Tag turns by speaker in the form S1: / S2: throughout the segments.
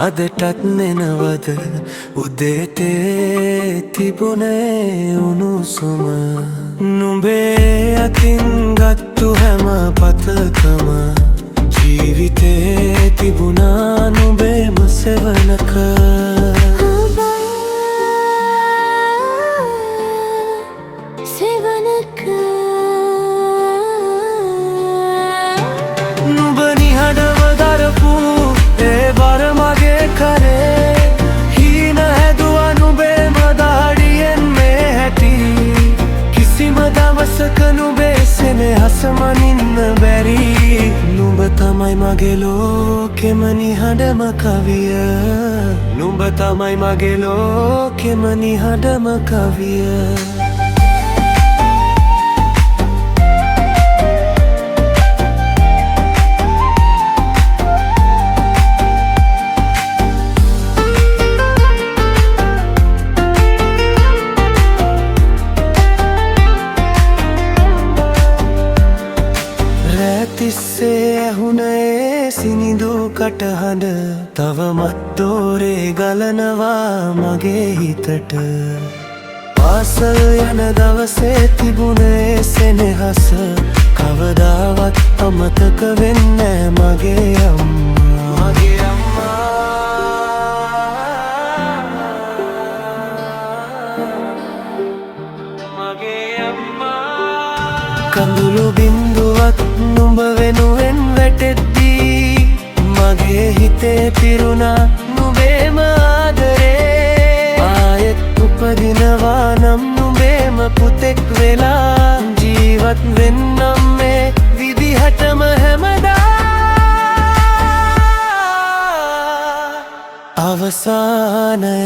S1: අදටත් නෙනවද උදේතේ තිබුණේ උණුසුම නුඹේ අතින් ගත්තු හැම පතකම ජීවිතේ තිබුණා නුඹේම සෙවණක නුඹ නිහඬව දරපු ඒ බර මගේ කරේ හීන හැදුවා නුඹේම දාඩියෙන් මේ හැටි කිසිම දවසක නුඹේ සෙනෙහස මනින්න බැරි නුඹ තමයි මගේ ලෝකෙම නිහඬම කවිය නුඹ තමයි මගේ ලෝකෙම නිහඬම කවිය තිස්සේ ඇහුනේ සිනිඳු කටහඬ තවමත් දෝරේ ගලනවා මගේ හිතට පාසල් යන දවසේ තිබුණේ සෙනෙහස කවදාවත් අමතක වෙන්නේ මගේ අම්මා කඳුළු බින්දුවක් නුඹ වෙනුවෙන් වැටෙද්දී මගේ හිතේ පිරුණා නුඹේම ආදරේ ආයෙත් උපදිනවා නම් නුඹේම පුතෙක් වෙලා ජීවත් වෙන්නම් මේ විදිහටම හැමදා අවසානය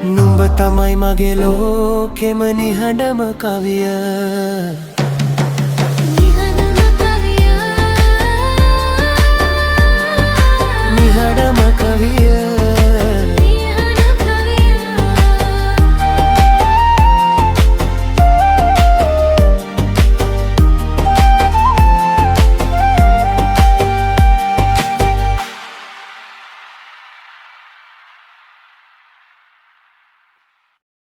S1: නුඹ තමයි මගේ ලෝකෙම නිහඬම කවිය නිහඬම කවිය